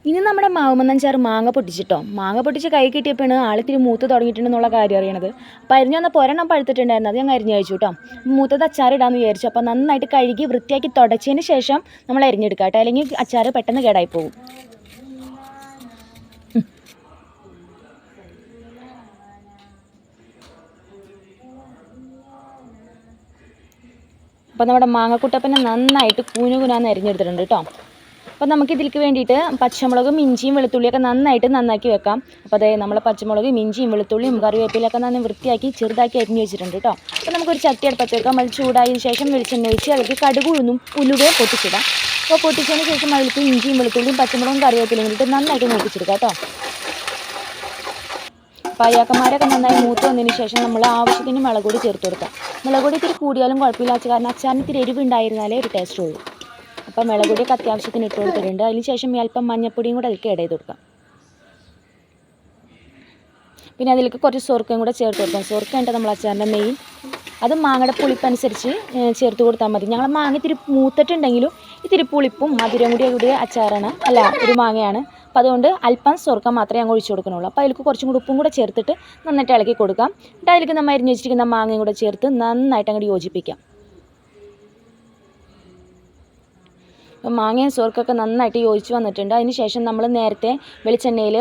ഇനി നമ്മുടെ മാവുമന്നഞ്ചാറ് മാങ്ങ പൊട്ടിച്ചിട്ടോ. മാങ്ങ പൊട്ടിച്ച് കൈ കിട്ടിയപ്പോഴാണ് ആളിത്തിരി മൂത്ത് തുടങ്ങിയിട്ടുണ്ടെന്നുള്ള കാര്യം അറിയണത്. അപ്പോൾ അരിഞ്ഞു വന്നപ്പോൾ ഒരെണ്ണം പഴുത്തിട്ടുണ്ടായിരുന്നു, അത് ഞങ്ങൾ അരിഞ്ഞ് കഴിച്ചു കേട്ടോ. മൂത്തത് അച്ചാറിടാമെന്ന് വിചാരിച്ചു. അപ്പോൾ നന്നായിട്ട് കഴുകി വൃത്തിയാക്കി തുടച്ചതിന് ശേഷം നമ്മൾ അരിഞ്ഞെടുക്കാം കേട്ടോ, അല്ലെങ്കിൽ അച്ചാർ പെട്ടെന്ന് കേടായി പോകും. അപ്പോൾ നമ്മുടെ മാങ്ങക്കുട്ടപ്പനെ നന്നായിട്ട് കുനാന്ന് അരിഞ്ഞെടുത്തിട്ടുണ്ട് കേട്ടോ. അപ്പോൾ നമുക്കിതിലേക്ക് വേണ്ടിയിട്ട് പച്ചമുളകും ഇഞ്ചിയും വെളുത്തുള്ളിയൊക്കെ നന്നാക്കി വെക്കാം. അപ്പോൾ അതായത് നമ്മൾ പച്ചമുളകും ഇഞ്ചിയും വെളുത്തുള്ളിയും കറിവേപ്പിലൊക്കെ നന്നായി വൃത്തിയാക്കി ചെറുതാക്കി അരിഞ്ഞ് വെച്ചിട്ടുണ്ട് കേട്ടോ. അപ്പോൾ നമുക്കൊരു ചട്ടി അടുപ്പത്ത് വെക്കാം. അത് ചൂടായതിനു ശേഷം വെളിച്ചെണ്ണ ഒഴിച്ച് അതിലേക്ക് കടുക് ഉലുവയും പൊട്ടിച്ചിടാം. അപ്പോൾ പൊട്ടിച്ചതിന് ശേഷം അതിലേക്ക് ഇഞ്ചിയും വെളുത്തുള്ളിയും പച്ചമുളകും കറിവേപ്പിലയും ഇട്ട് നന്നായിട്ട് മൂപ്പിച്ചെടുക്കാം കേട്ടോ. പായാക്കന്മാരൊക്കെ നന്നായി മൂത്ത് വന്നതിന് ശേഷം നമ്മൾ ആവശ്യത്തിന് മുളക് പൊടി ചേർത്ത് കൊടുക്കാം. മുളക് പൊടി ഇത്തിരി കൂടിയാലും കുഴപ്പമില്ല, കാരണം അച്ചാറിന് ഇത്തിരി എരിവ് ഉണ്ടായിരുന്നാലേ ഒരു ടേസ്റ്റ് ഉള്ളൂ. അപ്പോൾ മുളക് പൊടിയൊക്കെ അത്യാവശ്യത്തിന് ഇട്ട് കൊടുത്തിട്ടുണ്ട്. അതിന് ശേഷം അല്പം മഞ്ഞപ്പൊടിയും കൂടെ അതിലേക്ക് ആഡ് ചെയ്ത് കൊടുക്കാം. പിന്നെ അതിലേക്ക് കുറച്ച് സോർക്കയും കൂടെ ചേർത്ത് കൊടുക്കാം. സോർക്ക ഉണ്ട് നമ്മൾ അച്ചാറിൻ്റെ മെയിൻ. അത് മാങ്ങയുടെ പുളിപ്പനുസരിച്ച് ചേർത്ത് കൊടുത്താൽ മതി. ഞങ്ങൾ മാങ്ങ ഇത്തിരി മൂത്തിട്ടുണ്ടെങ്കിലും ഇത്തിരി പുളിപ്പും മധുരം കൂടിയ അച്ചാറാണ്, അല്ല ഒരു മാങ്ങയാണ്. അപ്പോൾ അതുകൊണ്ട് അല്പം സോർക്ക മാത്രമേ ഞങ്ങൾ ഒഴിച്ചു കൊടുക്കണുള്ളൂ. അപ്പോൾ അതിലേക്ക് കുറച്ചും കൂടി ഉപ്പും കൂടെ ചേർത്തിട്ട് നന്നായിട്ട് ഇളക്കി കൊടുക്കാം. എന്നിട്ട് അതിലേക്ക് നമ്മൾ അരിഞ്ഞ് വെച്ചിരിക്കുന്ന മാങ്ങയും കൂടെ ചേർത്ത് നന്നായിട്ട് അങ്ങോട്ട് യോജിപ്പിക്കാം. അപ്പോൾ മാങ്ങയും സോർക്കൊക്കെ നന്നായിട്ട് യോജിച്ച് വന്നിട്ടുണ്ട്. അതിന് ശേഷം നമ്മൾ നേരത്തെ വെളിച്ചെണ്ണയിൽ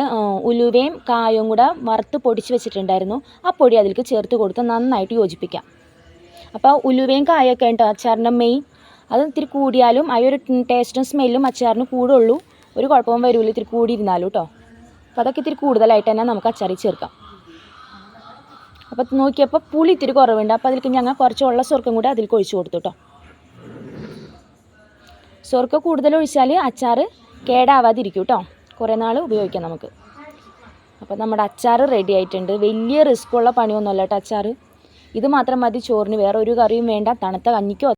ഉലുവയും കായവും കൂടെ വറുത്ത് പൊടിച്ച് വെച്ചിട്ടുണ്ടായിരുന്നു. ആ പൊടി അതിലേക്ക് ചേർത്ത് കൊടുത്ത് നന്നായിട്ട് യോജിപ്പിക്കാം. അപ്പോൾ ഉലുവയും കായൊക്കെ ഉണ്ടോ അച്ചാറിൻ്റെ മെയിൻ. അത് ഇത്തിരി കൂടിയാലും ആ ഒരു ടേസ്റ്റും സ്മെല്ലും അച്ചാറിന് കൂടുള്ളൂ, ഒരു കുഴപ്പവും വരില്ല ഇത്തിരി കൂടിയിരുന്നാലും കേട്ടോ. അപ്പോൾ അതൊക്കെ ഇത്തിരി കൂടുതലായിട്ട് തന്നെ നമുക്ക് അച്ചാറിൽ ചേർക്കാം. അപ്പോൾ നോക്കിയപ്പോൾ പുളി ഇത്തിരി കുറവുണ്ട്. അപ്പോൾ അതിലേക്ക് ഞങ്ങൾ കുറച്ച് ഉള്ള സോർക്കും കൂടെ അതിലേക്ക് ഒഴിച്ച് കൊടുത്തു കേട്ടോ. സോർക്ക് കൂടുതൽ ഒഴിച്ചാൽ അച്ചാർ കേടാവാതിരിക്കും കേട്ടോ, കുറേ നാൾ ഉപയോഗിക്കാം നമുക്ക്. അപ്പോൾ നമ്മുടെ അച്ചാർ റെഡി ആയിട്ടുണ്ട്. വലിയ റിസ്ക്കുള്ള പണിയൊന്നുമല്ല കേട്ടോ അച്ചാർ. ഇത് മാത്രം മതി ചോറിന്, വേറെ ഒരു കറിയും വേണ്ട. തണുത്ത കഞ്ഞിക്കോ